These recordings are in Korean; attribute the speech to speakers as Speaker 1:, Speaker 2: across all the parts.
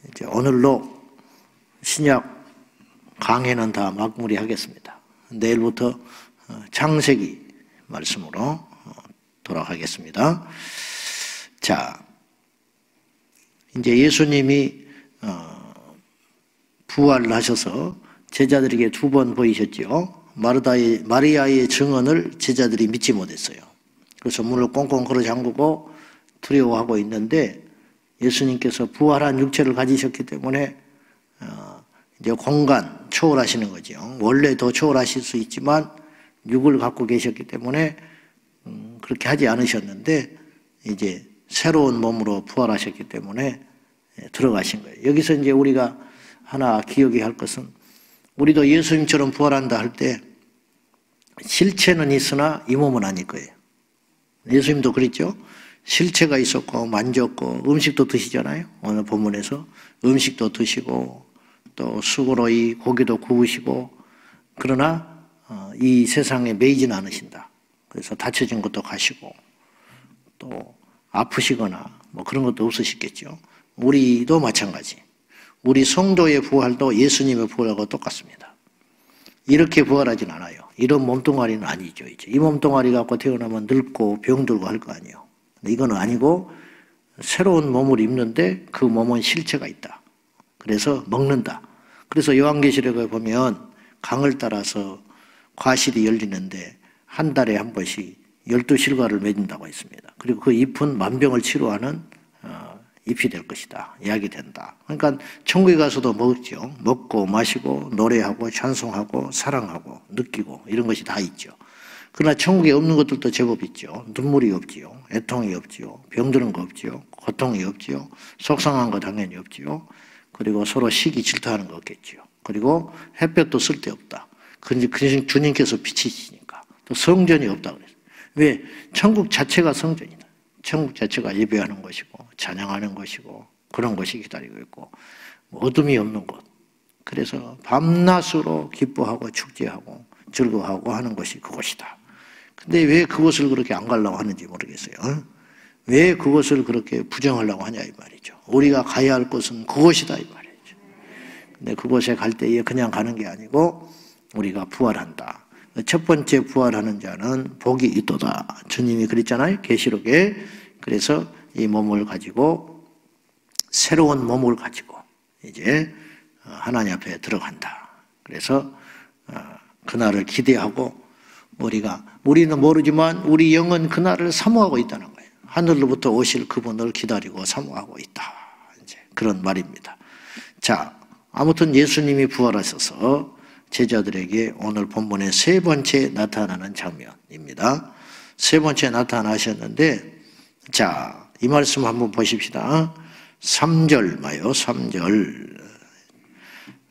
Speaker 1: 이제 오늘로 신약 강해는 다 마무리하겠습니다. 내일부터 창세기 말씀으로 돌아가겠습니다. 자, 이제 예수님이 부활을 하셔서 제자들에게 2번 보이셨죠. 마리아의 증언을 제자들이 믿지 못했어요. 그래서 문을 꽁꽁 걸어 잠그고 두려워하고 있는데 예수님께서 부활한 육체를 가지셨기 때문에 이제 공간 초월하시는 거죠. 원래 더 초월하실 수 있지만 육을 갖고 계셨기 때문에 그렇게 하지 않으셨는데 이제 새로운 몸으로 부활하셨기 때문에 들어가신 거예요. 여기서 이제 우리가 하나 기억해야 할 것은 우리도 예수님처럼 부활한다 할 때 실체는 있으나 이 몸은 아닐 거예요. 예수님도 그랬죠. 실체가 있었고 만졌고 음식도 드시잖아요. 오늘 본문에서 음식도 드시고 또 쑥으로 이 고기도 구우시고 그러나 이 세상에 매이지는 않으신다. 그래서 다쳐진 것도 가시고 또 아프시거나 뭐 그런 것도 없으시겠죠. 우리도 마찬가지. 우리 성도의 부활도 예수님의 부활하고 똑같습니다. 이렇게 부활하진 않아요. 이런 몸뚱아리는 아니죠. 이제 이 몸뚱아리 갖고 태어나면 늙고 병들고 할 거 아니에요. 근데 이건 아니고 새로운 몸을 입는데 그 몸은 실체가 있다. 그래서 먹는다. 그래서 요한계시록에 보면 강을 따라서 과실이 열리는데 한 달에 한 번씩 12실과를 맺는다고 했습니다. 그리고 그 잎은 만병을 치료하는 잎이 될 것이다. 약이 된다. 그러니까 천국에 가서도 먹죠. 먹고 마시고 노래하고 찬송하고 사랑하고 느끼고 이런 것이 다 있죠. 그러나 천국에 없는 것들도 제법 있죠. 눈물이 없지요. 애통이 없지요. 병드는 거 없지요. 고통이 없지요. 속상한 거 당연히 없지요. 그리고 서로 시기 질투하는 거 없겠지요. 그리고 햇볕도 쓸데없다. 그런데 주님께서 빛이시니까. 또 성전이 없다 그랬어요. 왜? 천국 자체가 성전이다. 천국 자체가 예배하는 것이고 찬양하는 것이고 그런 것이 기다리고 있고 어둠이 없는 곳. 그래서 밤낮으로 기뻐하고 축제하고 즐거워하고 하는 것이 그곳이다. 근데 왜 그것을 그렇게 안 가려고 하는지 모르겠어요. 왜 그것을 그렇게 부정하려고 하냐 이 말이죠. 우리가 가야 할 곳은 그곳이다 이 말이죠. 근데 그곳에 갈 때에 그냥 가는 게 아니고 우리가 부활한다. 첫 번째 부활하는 자는 복이 있도다. 주님이 그랬잖아요. 계시록에. 그래서 이 몸을 가지고 새로운 몸을 가지고 이제 하나님 앞에 들어간다. 그래서 그날을 기대하고 우리는 모르지만 우리 영은 그날을 사모하고 있다는 거예요. 하늘로부터 오실 그분을 기다리고 사모하고 있다. 이제 그런 말입니다. 자, 아무튼 예수님이 부활하셔서 제자들에게 오늘 본문의 3번째 나타나는 장면입니다. 3번째 나타나셨는데, 자, 이 말씀 한번 보십시다. 3절 봐요.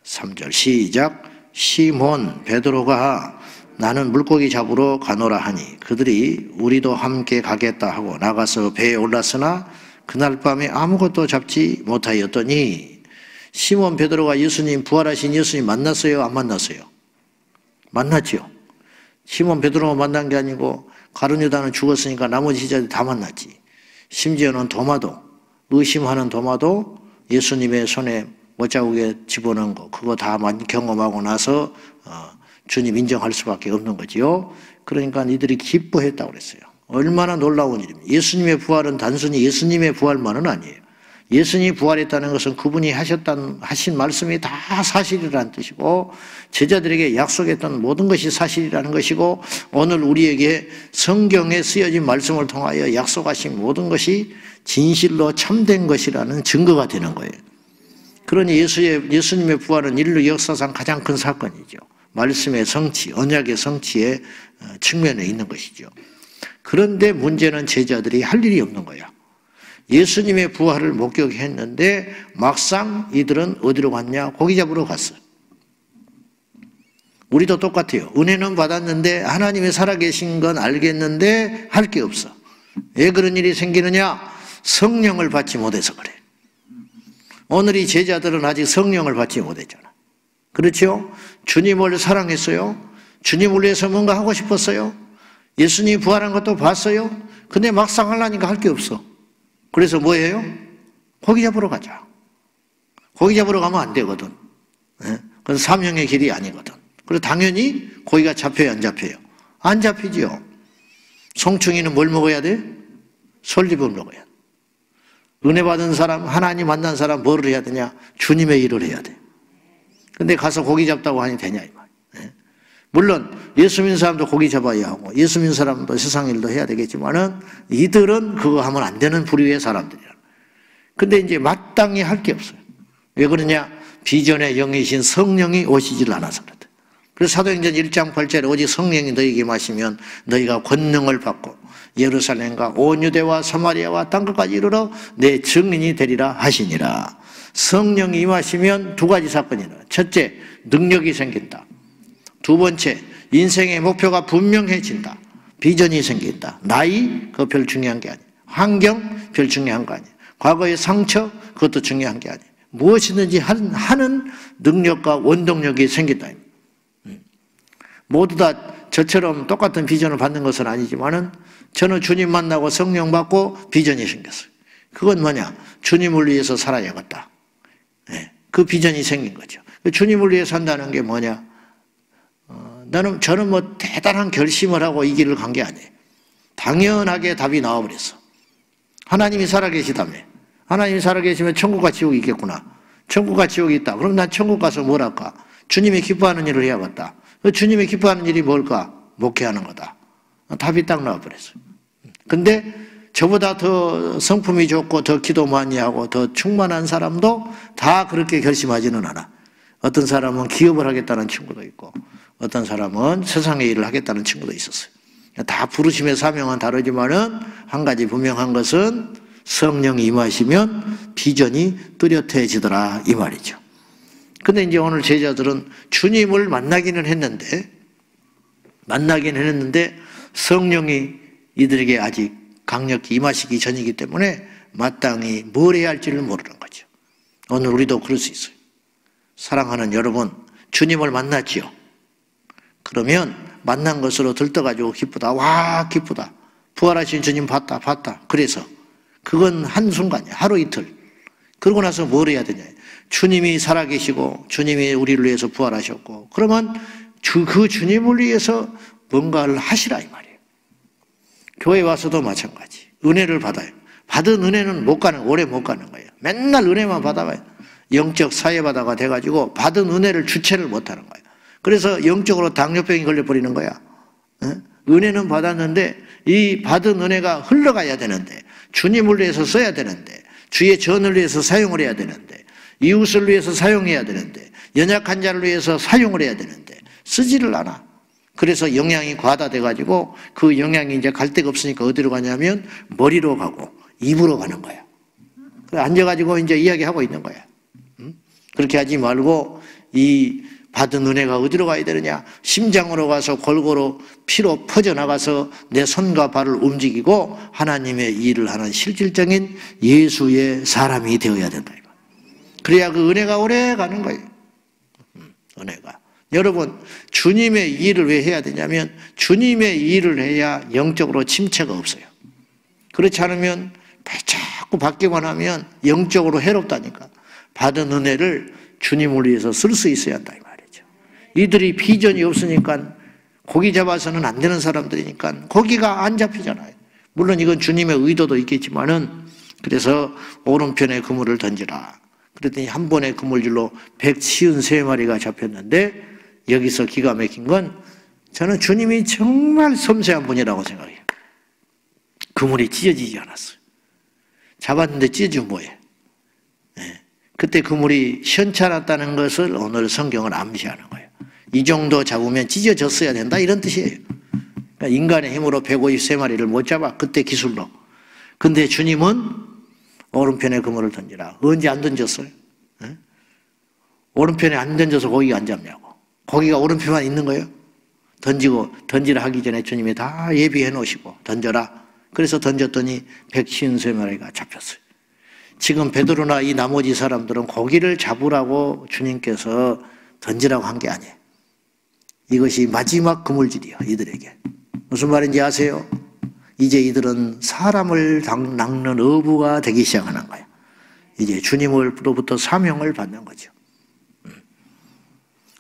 Speaker 1: 3절 시작. 시몬 베드로가 나는 물고기 잡으러 가노라 하니 그들이 우리도 함께 가겠다 하고 나가서 배에 올랐으나 그날 밤에 아무것도 잡지 못하였더니 시몬 베드로가 예수님 부활하신 예수님 만났어요? 안 만났어요? 만났죠. 시몬 베드로만 만난 게 아니고 가룟 유다는 죽었으니까 나머지 제자들 다 만났지. 심지어는 도마도 의심하는 도마도 예수님의 손에 못자국에 집어넣은 거 그거 다 경험하고 나서 주님 인정할 수밖에 없는 거지요. 그러니까 이들이 기뻐했다고 그랬어요. 얼마나 놀라운 일입니다. 예수님의 부활은 단순히 예수님의 부활만은 아니에요. 예수님이 부활했다는 것은 그분이 하신 말씀이 다 사실이라는 뜻이고 제자들에게 약속했던 모든 것이 사실이라는 것이고 오늘 우리에게 성경에 쓰여진 말씀을 통하여 약속하신 모든 것이 진실로 참된 것이라는 증거가 되는 거예요. 그러니 예수님의 부활은 인류 역사상 가장 큰 사건이죠. 말씀의 성취, 언약의 성취의 측면에 있는 것이죠. 그런데 문제는 제자들이 할 일이 없는 거야. 예수님의 부활을 목격했는데 막상 이들은 어디로 갔냐? 고기 잡으러 갔어. 우리도 똑같아요. 은혜는 받았는데 하나님이 살아계신 건 알겠는데 할 게 없어. 왜 그런 일이 생기느냐? 성령을 받지 못해서 그래. 오늘 이 제자들은 아직 성령을 받지 못했잖아. 그렇죠? 주님을 사랑했어요. 주님을 위해서 뭔가 하고 싶었어요. 예수님이 부활한 것도 봤어요. 근데 막상 하려니까 할 게 없어. 그래서 뭐예요? 고기 잡으러 가자. 고기 잡으러 가면 안 되거든. 그건 사명의 길이 아니거든. 그래서 당연히 고기가 잡혀요, 안 잡혀요? 안 잡히지요. 송충이는 뭘 먹어야 돼? 솔잎을 먹어야 돼. 은혜 받은 사람, 하나님 만난 사람 뭐를 해야 되냐? 주님의 일을 해야 돼. 근데 가서 고기 잡다고 하니 되냐, 이 말이야. 물론 예수 믿는 사람도 고기 잡아야 하고 예수 믿는 사람도 세상 일도 해야 되겠지만은 이들은 그거 하면 안 되는 부류의 사람들이야. 근데 이제 마땅히 할 게 없어요. 왜 그러냐? 비전의 영이신 성령이 오시질 않아서 그렇다. 그래서 사도행전 1장 8절에 오직 성령이 너희에게 임하시면 너희가 권능을 받고 예루살렘과 온 유대와 사마리아와 땅끝까지 이르러 내 증인이 되리라 하시니라. 성령이 임하시면 두 가지 사건이 일어나요. 첫째, 능력이 생긴다. 두 번째, 인생의 목표가 분명해진다. 비전이 생긴다. 나이, 그거 별 중요한 게 아니에요. 환경, 별 중요한 거 아니에요. 과거의 상처, 그것도 중요한 게 아니에요. 무엇이든지 하는 능력과 원동력이 생긴다. 모두 다 저처럼 똑같은 비전을 받는 것은 아니지만은 저는 주님 만나고 성령 받고 비전이 생겼어요. 그건 뭐냐? 주님을 위해서 살아야겠다. 그 비전이 생긴 거죠. 주님을 위해 산다는 게 뭐냐? 저는 뭐 대단한 결심을 하고 이 길을 간 게 아니에요. 당연하게 답이 나와버렸어. 하나님이 살아계시다며. 하나님이 살아계시면 천국과 지옥이 있겠구나. 천국과 지옥이 있다. 그럼 난 천국 가서 뭘 할까? 주님이 기뻐하는 일을 해야겠다. 주님이 기뻐하는 일이 뭘까? 목회하는 거다. 답이 딱 나와버렸어요. 근데 저보다 더 성품이 좋고 더 기도 많이 하고 더 충만한 사람도 다 그렇게 결심하지는 않아. 어떤 사람은 기업을 하겠다는 친구도 있고 어떤 사람은 세상의 일을 하겠다는 친구도 있었어요. 다 부르심의 사명은 다르지만은 한 가지 분명한 것은 성령이 임하시면 비전이 뚜렷해지더라 이 말이죠. 근데 이제 오늘 제자들은 주님을 만나기는 했는데 성령이 이들에게 아직 강력히 임하시기 전이기 때문에 마땅히 뭘 해야 할지를 모르는 거죠. 오늘 우리도 그럴 수 있어요. 사랑하는 여러분, 주님을 만났지요. 그러면 만난 것으로 들떠가지고 기쁘다. 와, 기쁘다. 부활하신 주님 봤다. 그래서 그건 한순간이야. 하루 이틀. 그러고 나서 뭘 해야 되냐. 주님이 살아계시고 주님이 우리를 위해서 부활하셨고 그러면 그 주님을 위해서 뭔가를 하시라 이 말이에요. 교회 와서도 마찬가지. 은혜를 받아요. 받은 은혜는 오래 못 가는 거예요. 맨날 은혜만 받아가요. 영적 사회바다가 돼가지고 받은 은혜를 주체를 못하는 거예요. 그래서 영적으로 당뇨병이 걸려버리는 거야. 은혜는 받았는데 이 받은 은혜가 흘러가야 되는데 주님을 위해서 써야 되는데 주의 전을 위해서 사용을 해야 되는데 이웃을 위해서 사용해야 되는데 연약한 자를 위해서 사용을 해야 되는데 쓰지를 않아. 그래서 영향이 과다돼가지고 그 영향이 이제 갈 데가 없으니까 어디로 가냐면 머리로 가고 입으로 가는 거야. 앉아가지고 이제 이야기하고 있는 거야. 그렇게 하지 말고 이 받은 은혜가 어디로 가야 되느냐? 심장으로 가서 골고루 피로 퍼져나가서 내 손과 발을 움직이고 하나님의 일을 하는 실질적인 예수의 사람이 되어야 된다. 그래야 그 은혜가 오래 가는 거예요. 은혜가. 여러분, 주님의 일을 왜 해야 되냐면 주님의 일을 해야 영적으로 침체가 없어요. 그렇지 않으면 자꾸 받기만 하면 영적으로 해롭다니까. 받은 은혜를 주님을 위해서 쓸 수 있어야 한다 이 말이죠. 이들이 비전이 없으니까 고기 잡아서는 안 되는 사람들이니까 고기가 안 잡히잖아요. 물론 이건 주님의 의도도 있겠지만은 그래서 오른편에 그물을 던지라. 그랬더니 한 번에 그물질로 153마리가 잡혔는데 여기서 기가 막힌 건 저는 주님이 정말 섬세한 분이라고 생각해요. 그물이 찢어지지 않았어요. 잡았는데 찢어지면 뭐해? 그때 그물이 시원찮았다는 것을 오늘 성경은 암시하는 거예요. 이 정도 잡으면 찢어졌어야 된다 이런 뜻이에요. 그러니까 인간의 힘으로 153마리를 못 잡아. 그때 기술로. 근데 주님은 오른편에 그물을 던지라. 언제 안 던졌어요? 오른편에 안 던져서 고기가 안 잡냐고. 고기가 오른편만 있는 거예요. 던지라 하기 전에 주님이 다 예비해 놓으시고 던져라. 그래서 던졌더니 153마리가 잡혔어요. 지금 베드로나 이 나머지 사람들은 고기를 잡으라고 주님께서 던지라고 한 게 아니에요. 이것이 마지막 그물질이야 이들에게. 무슨 말인지 아세요? 이제 이들은 사람을 낚는 어부가 되기 시작하는 거예요. 이제 주님으로부터 사명을 받는 거죠.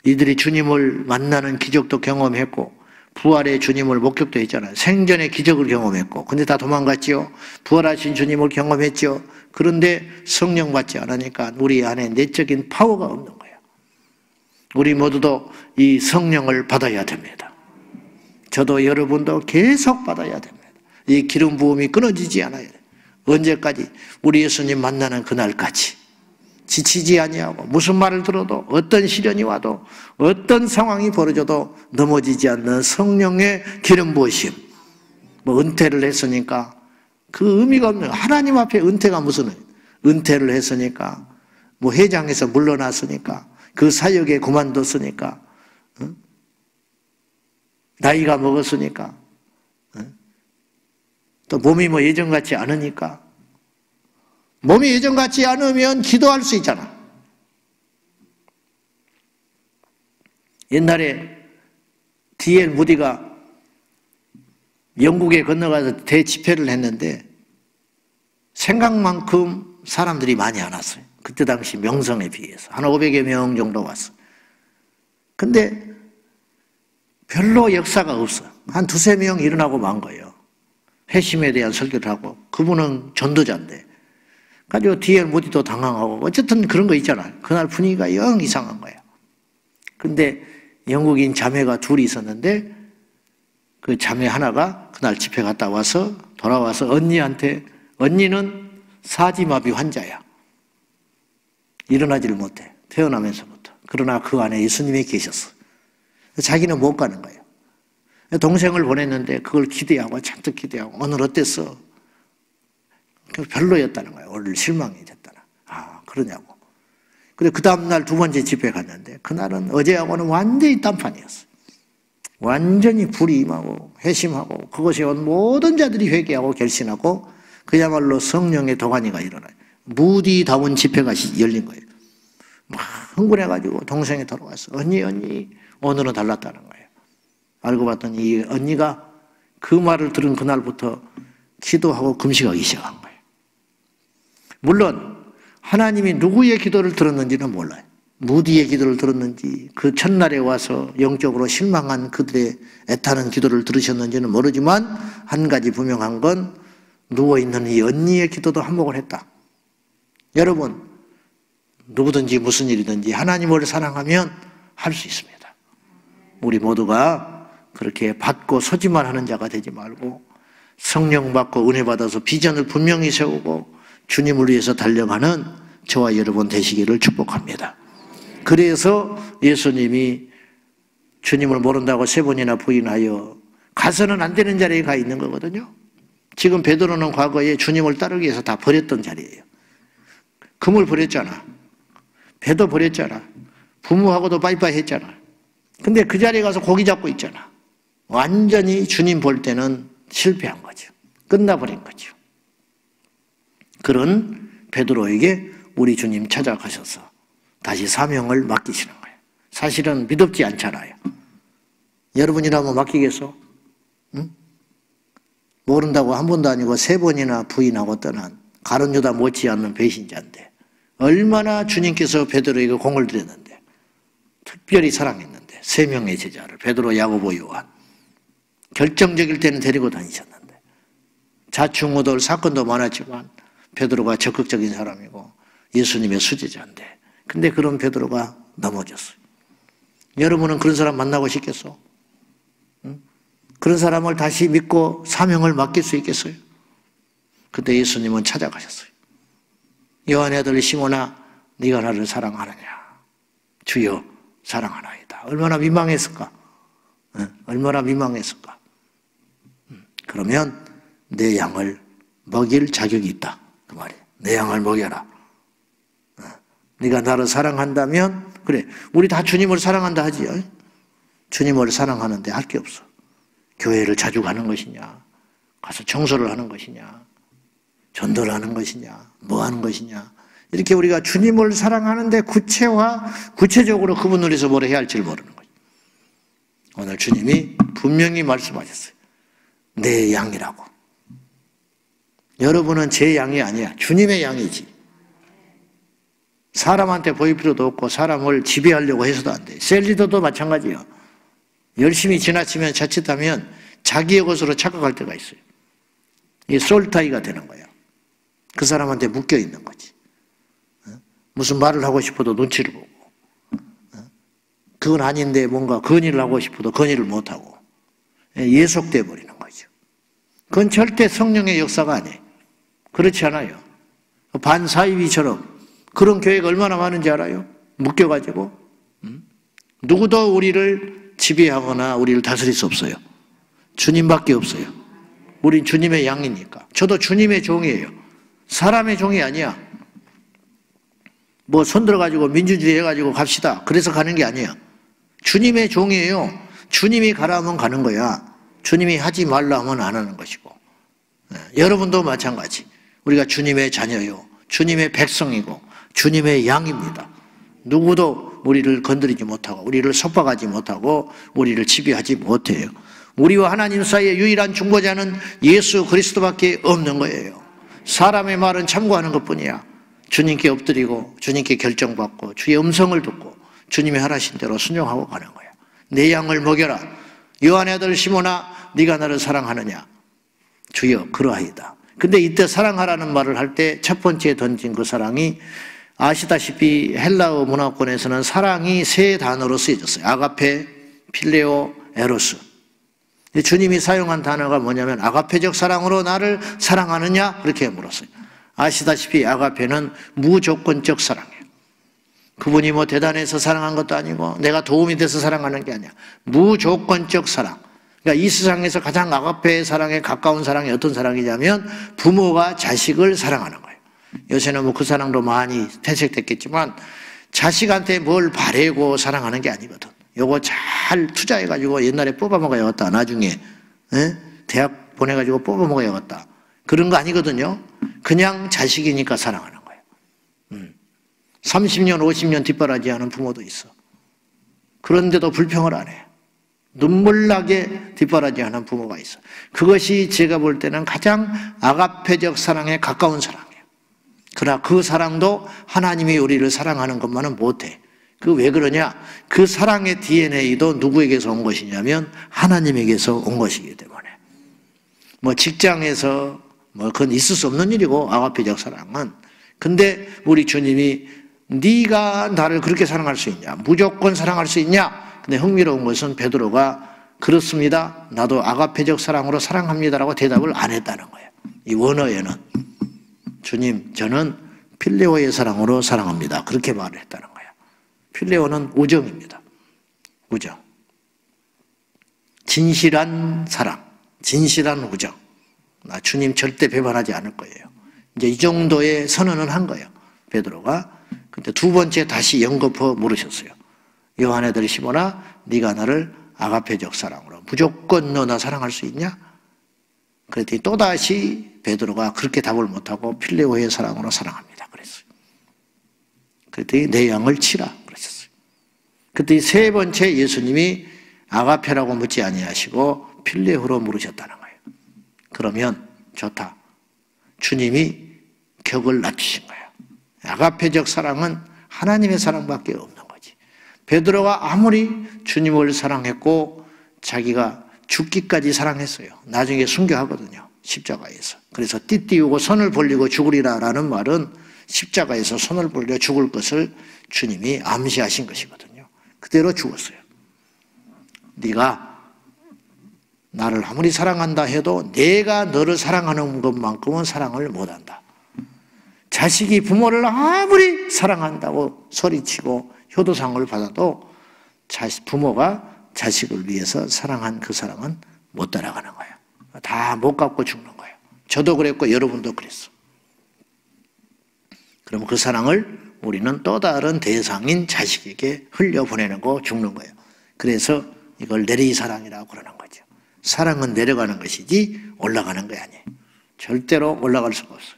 Speaker 1: 이들이 주님을 만나는 기적도 경험했고 부활의 주님을 목격도 했잖아요. 생전의 기적을 경험했고 근데 다 도망갔지요. 부활하신 주님을 경험했죠. 그런데 성령 받지 않으니까 우리 안에 내적인 파워가 없는 거예요. 우리 모두도 이 성령을 받아야 됩니다. 저도 여러분도 계속 받아야 됩니다. 이 기름 부음이 끊어지지 않아야 돼요. 언제까지? 우리 예수님 만나는 그날까지 지치지 아니하고 무슨 말을 들어도 어떤 시련이 와도 어떤 상황이 벌어져도 넘어지지 않는 성령의 기름 부으심. 은퇴를 했으니까 그 의미가 없는 거예요. 하나님 앞에 은퇴가 무슨 의미예요? 은퇴를 했으니까 회장에서 물러났으니까 그 사역에 그만뒀으니까 나이가 먹었으니까 또 몸이 예전 같지 않으니까 몸이 예전 같지 않으면 기도할 수 있잖아. 옛날에 D.L. 무디가 영국에 건너가서 대집회를 했는데 생각만큼 사람들이 많이 안 왔어요. 그때 당시 명성에 비해서 한 500여 명 정도 왔어요. 근데 별로 역사가 없어요. 한 두세 명 일어나고 만 거예요. 회심에 대한 설교를 하고 그분은 전도자인데 가지고 D.L. 무디도 당황하고 어쨌든 그런 거 있잖아요. 그날 분위기가 영 이상한 거예요. 근데 영국인 자매가 둘이 있었는데 그 자매 하나가 그날 집회 갔다 와서 돌아와서 언니한테 언니는 사지마비 환자야. 일어나지를 못해. 태어나면서부터. 그러나 그 안에 예수님이 계셨어. 자기는 못 가는 거예요. 동생을 보냈는데 그걸 기대하고 잔뜩 기대하고 오늘 어땠어? 별로였다는 거예요. 오늘 실망이 됐다나. 아, 그러냐고. 근데 그 다음날 두 번째 집회 갔는데 그날은 어제하고는 완전히 딴판이었어요. 완전히 불이 임하고 회심하고 그것에 온 모든 자들이 회개하고 결신하고 그야말로 성령의 도가니가 일어나요. 무디다운 집회가 열린 거예요. 막 흥분해가지고 동생이 돌아왔어. 언니 오늘은 달랐다는 거예요. 알고 봤더니 이 언니가 그 말을 들은 그날부터 기도하고 금식하기 시작한 거예요. 물론 하나님이 누구의 기도를 들었는지는 몰라요. 무디의 기도를 들었는지 그 첫날에 와서 영적으로 실망한 그들의 애타는 기도를 들으셨는지는 모르지만 한 가지 분명한 건 누워있는 이 언니의 기도도 한몫을 했다. 여러분 누구든지 무슨 일이든지 하나님을 사랑하면 할 수 있습니다. 우리 모두가 그렇게 받고 소지만 하는 자가 되지 말고 성령 받고 은혜 받아서 비전을 분명히 세우고 주님을 위해서 달려가는 저와 여러분 되시기를 축복합니다. 그래서 예수님이 주님을 모른다고 3번이나 부인하여 가서는 안 되는 자리에 가 있는 거거든요. 지금 베드로는 과거에 주님을 따르기 위해서 다 버렸던 자리예요. 금을 버렸잖아. 배도 버렸잖아. 부모하고도 빠이빠이 했잖아. 근데 그 자리에 가서 고기 잡고 있잖아. 완전히 주님 볼 때는 실패한 거죠. 끝나버린 거죠. 그런 베드로에게 우리 주님 찾아가셔서 다시 사명을 맡기시는 거예요. 사실은 믿음지 않잖아요. 여러분이라면 맡기겠어? 응? 모른다고 한 번도 아니고 3번이나 부인하고 떠난 가룟 유다 못지않는 배신자인데 얼마나 주님께서 베드로에게 공을 들였는데 특별히 사랑했는데 3명의 제자를 베드로, 야고보, 요한 결정적일 때는 데리고 다니셨는데 자충우돌 사건도 많았지만 베드로가 적극적인 사람이고 예수님의 수제자인데 근데 그런 베드로가 넘어졌어요. 여러분은 그런 사람 만나고 싶겠어? 응? 그런 사람을 다시 믿고 사명을 맡길 수 있겠어요? 그때 예수님은 찾아가셨어요. 요한의 아들 시몬아 네가 나를 사랑하느냐? 주여 사랑하나이다. 얼마나 민망했을까? 얼마나 민망했을까? 그러면 내 양을 먹일 자격이 있다. 그 말이에요. 내 양을 먹여라. 네가 나를 사랑한다면 그래 우리 다 주님을 사랑한다 하지. 주님을 사랑하는데 할 게 없어. 교회를 자주 가는 것이냐 가서 청소를 하는 것이냐 전도를 하는 것이냐 뭐 하는 것이냐 이렇게 우리가 주님을 사랑하는데 구체적으로 그분을 위해서 뭘 해야 할지를 모르는 거죠. 오늘 주님이 분명히 말씀하셨어요. 내 양이라고. 여러분은 제 양이 아니야. 주님의 양이지. 사람한테 보일 필요도 없고 사람을 지배하려고 해서도 안 돼. 셀리더도 마찬가지예요. 열심히 지나치면 자칫하면 자기의 것으로 착각할 때가 있어요. 이게 솔타이가 되는 거예요. 그 사람한테 묶여 있는 거지. 무슨 말을 하고 싶어도 눈치를 보고, 그건 아닌데 뭔가 건의를 하고 싶어도 건의를 못하고 예속돼 버리는 거죠. 그건 절대 성령의 역사가 아니에요. 그렇지 않아요. 반사이비처럼 그런 교회가 얼마나 많은지 알아요? 묶여가지고 누구도 우리를 지배하거나 우리를 다스릴 수 없어요. 주님밖에 없어요. 우린 주님의 양이니까. 저도 주님의 종이에요. 사람의 종이 아니야. 뭐 손들어가지고 민주주의 해가지고 갑시다. 그래서 가는 게 아니야. 주님의 종이에요. 주님이 가라 하면 가는 거야. 주님이 하지 말라 하면 안 하는 것이고. 여러분도 마찬가지. 우리가 주님의 자녀요. 주님의 백성이고 주님의 양입니다. 누구도 우리를 건드리지 못하고 우리를 속박하지 못하고 우리를 지배하지 못해요. 우리와 하나님 사이의 유일한 중보자는 예수 그리스도밖에 없는 거예요. 사람의 말은 참고하는 것뿐이야. 주님께 엎드리고 주님께 결정받고 주의 음성을 듣고 주님이 하라신 대로 순종하고 가는 거야. 내 양을 먹여라. 요한의 아들 시몬아, 네가 나를 사랑하느냐? 주여, 그러하이다. 근데 이때 사랑하라는 말을 할 때 첫 번째 던진 그 사랑이, 아시다시피 헬라어 문화권에서는 사랑이 세 단어로 쓰여졌어요. 아가페, 필레오, 에로스. 주님이 사용한 단어가 뭐냐면 아가페적 사랑으로 나를 사랑하느냐? 그렇게 물었어요. 아시다시피 아가페는 무조건적 사랑이에요. 그분이 뭐 대단해서 사랑한 것도 아니고 내가 도움이 돼서 사랑하는 게 아니야. 무조건적 사랑. 그러니까 이 세상에서 가장 아가페의 사랑에 가까운 사랑이 어떤 사랑이냐면 부모가 자식을 사랑하는 거예요. 요새는 뭐 그 사랑도 많이 퇴색됐겠지만 자식한테 뭘 바래고 사랑하는 게 아니거든. 요거 잘 투자해가지고 옛날에 뽑아먹어야겠다. 나중에 대학 보내가지고 뽑아먹어야겠다. 그런 거 아니거든요. 그냥 자식이니까 사랑하는 거예요. 30년, 50년 뒷바라지하는 부모도 있어. 그런데도 불평을 안 해. 눈물나게 뒷바라지하는 부모가 있어. 그것이 제가 볼 때는 가장 아가페적 사랑에 가까운 사랑이에요. 그러나 그 사랑도 하나님이 우리를 사랑하는 것만은 못해. 그 왜 그러냐? 그 사랑의 DNA도 누구에게서 온 것이냐면 하나님에게서 온 것이기 때문에. 뭐 직장에서 뭐 그건 있을 수 없는 일이고 아가페적 사랑은. 근데 우리 주님이 네가 나를 그렇게 사랑할 수 있냐? 무조건 사랑할 수 있냐? 근데 흥미로운 것은 베드로가 그렇습니다. 나도 아가페적 사랑으로 사랑합니다라고 대답을 안 했다는 거예요. 이 원어에는 주님, 저는 필레오의 사랑으로 사랑합니다. 그렇게 말을 했다는 거예요. 필레오는 우정입니다. 우정. 진실한 사랑, 진실한 우정. 나 주님 절대 배반하지 않을 거예요. 이제 이 정도의 선언은 한 거예요. 베드로가. 근데 두 번째 다시 연거푸 물으셨어요. 요한의 아들 시몬아, 네가 나를 아가페적 사랑으로 무조건 너 나 사랑할 수 있냐? 그랬더니 또다시 베드로가 그렇게 답을 못하고 필레오의 사랑으로 사랑합니다. 그랬어요. 그랬더니 내 양을 치라. 그러셨어요. 그때 세 번째 예수님이 아가페라고 묻지 아니하시고 필레오로 물으셨다는 거예요. 그러면 좋다. 주님이 격을 낮추신 거예요. 아가페적 사랑은 하나님의 사랑밖에 없는 거지. 베드로가 아무리 주님을 사랑했고 자기가 죽기까지 사랑했어요. 나중에 순교하거든요. 십자가에서. 그래서 띠띠우고 손을 벌리고 죽으리라 라는 말은 십자가에서 손을 벌려 죽을 것을 주님이 암시하신 것이거든요. 그대로 죽었어요. 네가 나를 아무리 사랑한다 해도 내가 너를 사랑하는 것만큼은 사랑을 못한다. 자식이 부모를 아무리 사랑한다고 소리치고 효도상을 받아도 부모가 자식을 위해서 사랑한 그 사랑은 못 따라가는 거예요. 다 못 갚고 죽는 거예요. 저도 그랬고 여러분도 그랬어. 그럼 그 사랑을 우리는 또 다른 대상인 자식에게 흘려보내고 죽는 거예요. 그래서 이걸 내리사랑이라고 그러는 거죠. 사랑은 내려가는 것이지 올라가는 거 아니에요. 절대로 올라갈 수가 없어요.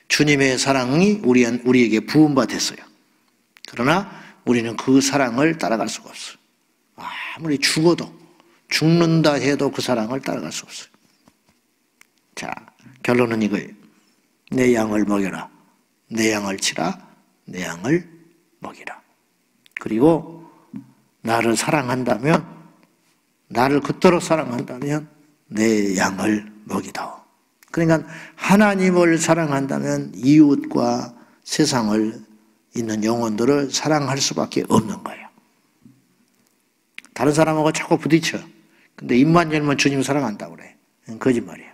Speaker 1: 주님의 사랑이 우리에게 부음바 됐어요. 그러나 우리는 그 사랑을 따라갈 수가 없어요. 아무리 죽어도, 죽는다 해도 그 사랑을 따라갈 수 없어요. 자, 결론은 이거예요. 내 양을 먹여라. 내 양을 치라. 내 양을 먹이라. 그리고 나를 사랑한다면, 나를 그토록 사랑한다면 내 양을 먹이다오. 그러니까 하나님을 사랑한다면 이웃과 세상을 있는 영혼들을 사랑할 수밖에 없는 거예요. 다른 사람하고 자꾸 부딪혀. 근데 입만 열면 주님 사랑한다고 그래. 거짓말이에요.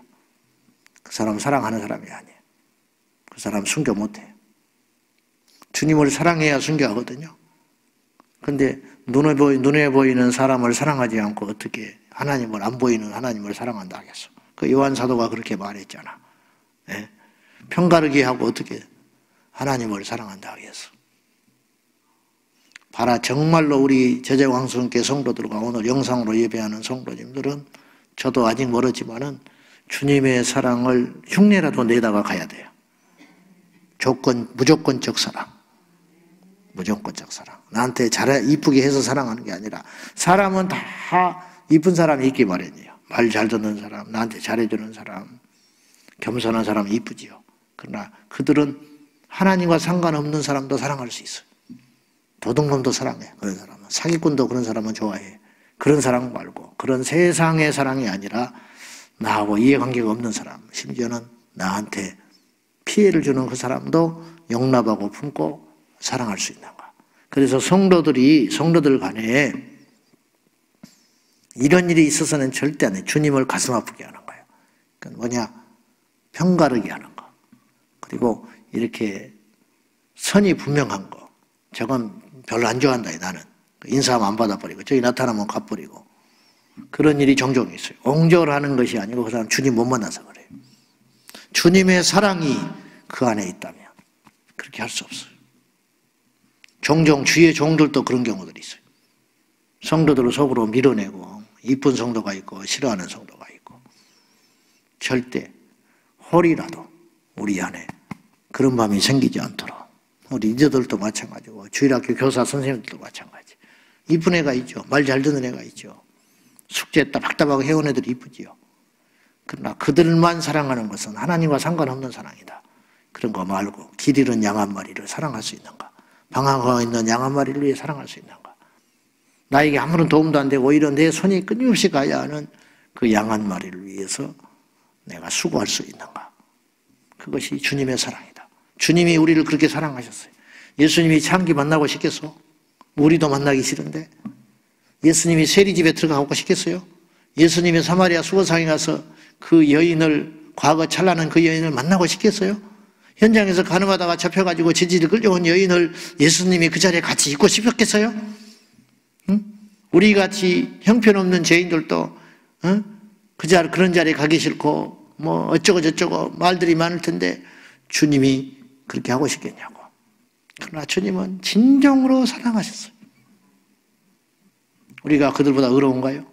Speaker 1: 그 사람 사랑하는 사람이 아니에요. 그 사람 순교 못해요. 주님을 사랑해야 순교하거든요. 근데 눈에 보이는 사람을 사랑하지 않고 어떻게 하나님을, 안 보이는 하나님을 사랑한다 하겠어. 그 요한 사도가 그렇게 말했잖아. 예? 편가르기 하고 어떻게 하나님을 사랑한다 하겠어. 봐라, 정말로 우리 제자광성교회 성도들과 오늘 영상으로 예배하는 성도님들은 저도 아직 멀었지만은 주님의 사랑을 흉내라도 내다가 가야 돼요. 무조건적 사랑. 무조건적 사랑. 나한테 이쁘게 해서 사랑하는 게 아니라 사람은 다 이쁜 사람이 있기 마련이에요. 말 잘 듣는 사람, 나한테 잘해주는 사람, 겸손한 사람이 이쁘지요. 그러나 그들은 하나님과 상관없는 사람도 사랑할 수 있어요. 도둑놈도 사랑해. 그런 사람은. 사기꾼도 그런 사람은 좋아해. 그런 사랑 말고 그런 세상의 사랑이 아니라 나하고 이해관계가 없는 사람, 심지어는 나한테 피해를 주는 그 사람도 용납하고 품고 사랑할 수 있는 거야. 그래서 성도들 간에 이런 일이 있어서는 절대 안 해. 주님을 가슴 아프게 하는 거예요. 그러니까 뭐냐? 편가르기 하는 거. 그리고 이렇게 선이 분명한 거. 저건 별로 안 좋아한다, 나는. 인사하면 안 받아버리고, 저기 나타나면 가버리고. 그런 일이 종종 있어요. 옹졸하는 것이 아니고 그 사람 주님 못 만나서 그래요. 주님의 사랑이 그 안에 있다면 그렇게 할 수 없어요. 종종 주의 종들도 그런 경우들이 있어요. 성도들을 속으로 밀어내고 이쁜 성도가 있고 싫어하는 성도가 있고 절대 홀이라도 우리 안에 그런 마음이 생기지 않도록 우리 리더들도 마찬가지고 주일학교 교사 선생님들도 마찬가지. 이쁜 애가 있죠. 말 잘 듣는 애가 있죠. 숙제 따박따박 해온 애들이 이쁘지요. 그러나 그들만 사랑하는 것은 하나님과 상관없는 사랑이다. 그런 거 말고 길 잃은 양 한 마리를 사랑할 수 있는가? 방황하고 있는 양 한 마리를 위해 사랑할 수 있는가? 나에게 아무런 도움도 안 되고 오히려 내 손이 끊임없이 가야 하는 그 양 한 마리를 위해서 내가 수고할 수 있는가? 그것이 주님의 사랑이다. 주님이 우리를 그렇게 사랑하셨어요. 예수님이 창기 만나고 싶겠어? 우리도 만나기 싫은데 예수님이 세리집에 들어가고 싶겠어요? 예수님이 사마리아 수거상에 가서 그 여인을 과거 찬란한 그 여인을 만나고 싶겠어요? 현장에서 가늠하다가 잡혀가지고 지지를 끌려온 여인을 예수님이 그 자리에 같이 있고 싶었겠어요? 응? 우리 같이 형편없는 죄인들도 그런 자리에 가기 싫고 뭐 어쩌고 저쩌고 말들이 많을 텐데 주님이 그렇게 하고 싶겠냐고. 그러나 주님은 진정으로 사랑하셨어요. 우리가 그들보다 의로운가요?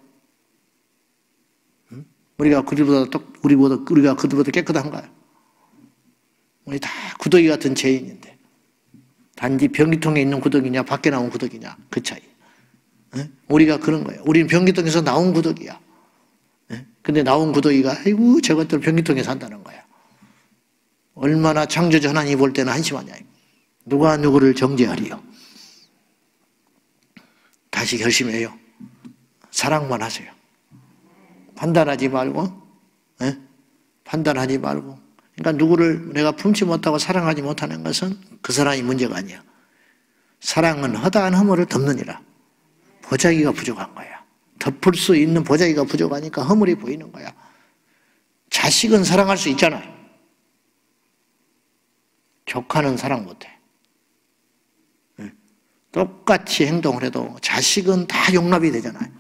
Speaker 1: 우리가 그들보다 깨끗한가요? 우리 다 구더기 같은 죄인인데 단지 변기통에 있는 구더기냐 밖에 나온 구더기냐 그 차이. 우리가 그런 거예요. 우리는 변기통에서 나온 구더기야. 근데 나온 구더기가 아이고 저것들 변기통에 산다는 거야. 얼마나 창조주 하나님이 볼 때는 한심하냐. 누가 누구를 정죄하리요. 다시 결심해요. 사랑만 하세요. 판단하지 말고, 판단하지 말고. 그러니까 누구를 내가 품지 못하고 사랑하지 못하는 것은 그 사람이 문제가 아니야. 사랑은 허다한 허물을 덮느니라. 보자기가 부족한 거야. 덮을 수 있는 보자기가 부족하니까 허물이 보이는 거야. 자식은 사랑할 수 있잖아요. 조카는 사랑 못해. 똑같이 행동을 해도 자식은 다 용납이 되잖아요.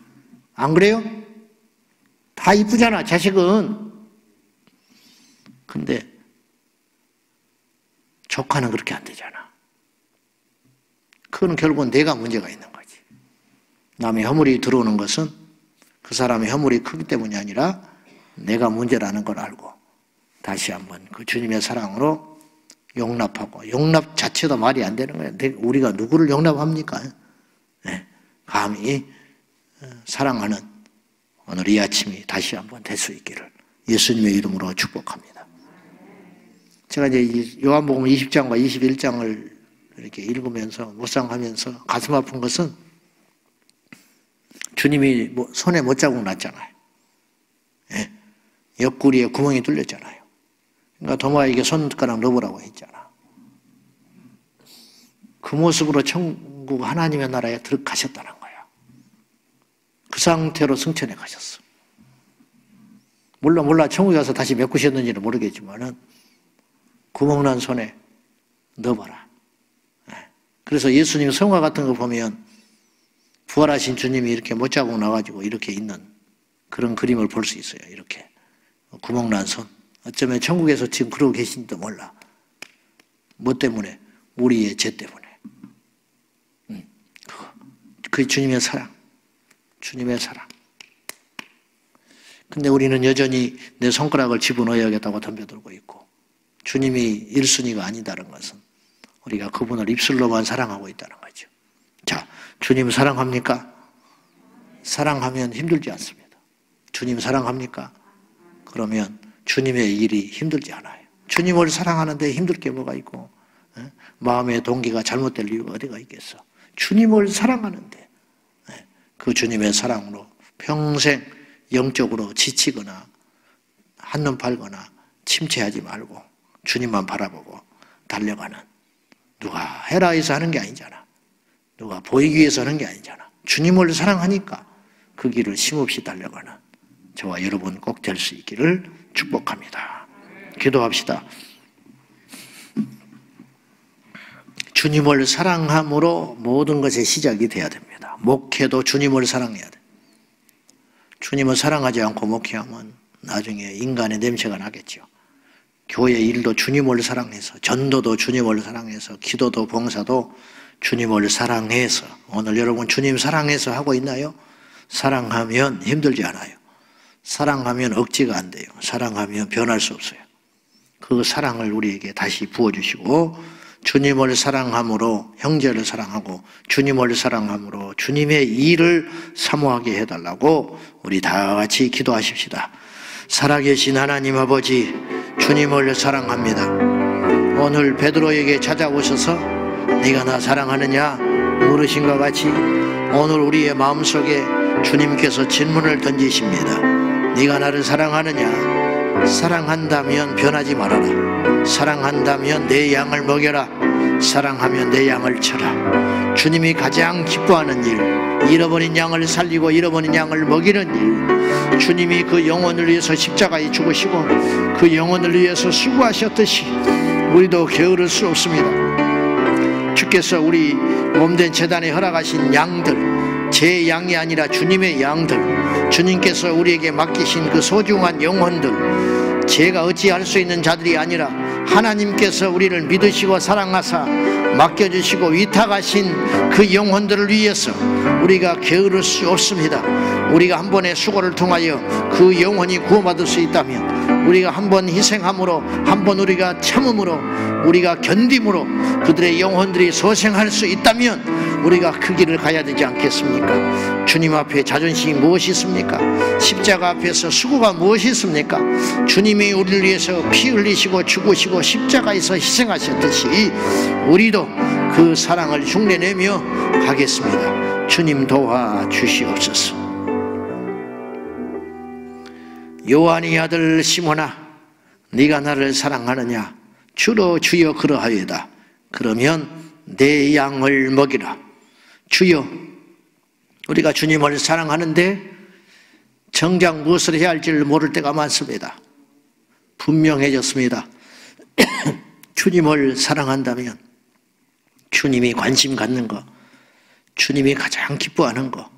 Speaker 1: 안 그래요? 다 이쁘잖아, 자식은. 근데 조카는 그렇게 안 되잖아. 그건 결국은 내가 문제가 있는 거지. 남의 허물이 들어오는 것은 그 사람의 허물이 크기 때문이 아니라 내가 문제라는 걸 알고 다시 한번 그 주님의 사랑으로 용납하고, 용납 자체도 말이 안 되는 거예요. 우리가 누구를 용납합니까? 네, 감히 사랑하는 오늘 이 아침이 다시 한번 될 수 있기를 예수님의 이름으로 축복합니다. 제가 이제 요한복음 20장과 21장을 이렇게 읽으면서 묵상하면서 가슴 아픈 것은 주님이 손에 못자국 났잖아요. 예. 옆구리에 구멍이 뚫렸잖아요. 그러니까 도마에게 손가락 넣어보라고 했잖아. 그 모습으로 천국 하나님의 나라에 들어가셨다는 거야. 그 상태로 승천해 가셨어. 몰라 천국에 가서 다시 메꾸셨는지는 모르겠지만은 구멍난 손에 넣어봐라. 그래서 예수님 성화 같은 거 보면 부활하신 주님이 이렇게 못자국 나가지고 이렇게 있는 그런 그림을 볼 수 있어요. 이렇게 구멍난 손. 어쩌면 천국에서 지금 그러고 계신지도 몰라. 뭐 때문에? 우리의 죄 때문에. 그게 주님의 사랑. 주님의 사랑. 근데 우리는 여전히 내 손가락을 집어넣어야겠다고 덤벼들고 있고, 주님이 1순위가 아니다는 것은 우리가 그분을 입술로만 사랑하고 있다는 거죠. 자, 주님 사랑합니까? 사랑하면 힘들지 않습니다. 주님 사랑합니까? 그러면 주님의 일이 힘들지 않아요. 주님을 사랑하는데 힘들 게 뭐가 있고, 마음의 동기가 잘못될 이유가 어디가 있겠어. 주님을 사랑하는데 그 주님의 사랑으로 평생 영적으로 지치거나 한눈 팔거나 침체하지 말고 주님만 바라보고 달려가는, 누가 해라 해서 하는 게 아니잖아. 누가 보이기 위해서 하는 게 아니잖아. 주님을 사랑하니까 그 길을 쉼없이 달려가는 저와 여러분 꼭 될 수 있기를 축복합니다. 기도합시다. 주님을 사랑함으로 모든 것의 시작이 돼야 됩니다. 목회도 주님을 사랑해야 돼. 주님을 사랑하지 않고 목회하면 나중에 인간의 냄새가 나겠죠. 교회 일도 주님을 사랑해서, 전도도 주님을 사랑해서, 기도도 봉사도 주님을 사랑해서. 오늘 여러분 주님 사랑해서 하고 있나요? 사랑하면 힘들지 않아요. 사랑하면 억지가 안 돼요. 사랑하면 변할 수 없어요. 그 사랑을 우리에게 다시 부어주시고, 주님을 사랑함으로 형제를 사랑하고 주님을 사랑함으로 주님의 일을 사모하게 해달라고 우리 다 같이 기도하십시다. 살아계신 하나님 아버지, 주님을 사랑합니다. 오늘 베드로에게 찾아오셔서 네가 나 사랑하느냐 물으신 것 같이 오늘 우리의 마음속에 주님께서 질문을 던지십니다. 네가 나를 사랑하느냐? 사랑한다면 변하지 말아라. 사랑한다면 내 양을 먹여라. 사랑하면 내 양을 쳐라. 주님이 가장 기뻐하는 일, 잃어버린 양을 살리고 잃어버린 양을 먹이는 일, 주님이 그 영혼을 위해서 십자가에 죽으시고 그 영혼을 위해서 수고하셨듯이 우리도 게으를 수 없습니다. 주께서 우리 몸된 제단에 허락하신 양들, 제 양이 아니라 주님의 양들, 주님께서 우리에게 맡기신 그 소중한 영혼들, 제가 어찌할 수 있는 자들이 아니라 하나님께서 우리를 믿으시고 사랑하사 맡겨주시고 위탁하신 그 영혼들을 위해서 우리가 게으를 수 없습니다. 우리가 한 번의 수고를 통하여 그 영혼이 구원받을 수 있다면, 우리가 한 번 희생함으로, 한 번 우리가 참음으로, 우리가 견딤으로 그들의 영혼들이 소생할 수 있다면 우리가 그 길을 가야 되지 않겠습니까? 주님 앞에 자존심이 무엇이 있습니까? 십자가 앞에서 수고가 무엇이 있습니까? 주님이 우리를 위해서 피 흘리시고 죽으시고 십자가에서 희생하셨듯이 우리도 그 사랑을 흉내내며 가겠습니다. 주님 도와주시옵소서. 요한의 아들 시몬아, 네가 나를 사랑하느냐? 주로 주여 그러하여다. 그러면 내 양을 먹이라. 주여, 우리가 주님을 사랑하는데 정작 무엇을 해야 할지를 모를 때가 많습니다. 분명해졌습니다. 주님을 사랑한다면 주님이 관심 갖는 것, 주님이 가장 기뻐하는 것,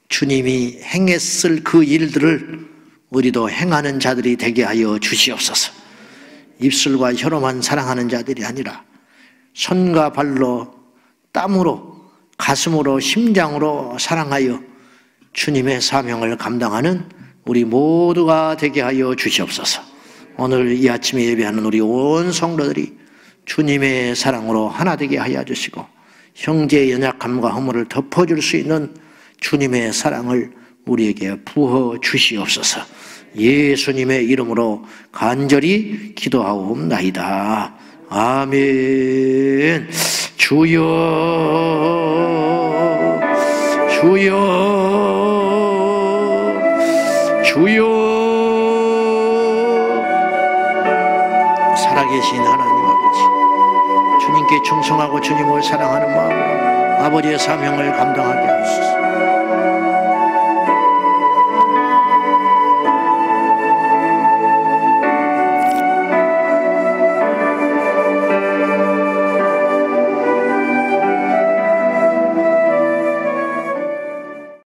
Speaker 1: 주님이 행했을 그 일들을 우리도 행하는 자들이 되게 하여 주시옵소서. 입술과 혀로만 사랑하는 자들이 아니라 손과 발로, 땀으로, 가슴으로, 심장으로 사랑하여 주님의 사명을 감당하는 우리 모두가 되게 하여 주시옵소서. 오늘 이 아침에 예배하는 우리 온 성도들이 주님의 사랑으로 하나 되게 하여 주시고, 형제의 연약함과 허물을 덮어줄 수 있는 주님의 사랑을 우리에게 부어 주시옵소서. 예수님의 이름으로 간절히 기도하옵나이다. 아멘. 주여 주여 주여. 살아계신 하나님 아버지, 주님께 충성하고 주님을 사랑하는 마음으로 아버지의 사명을 감당하게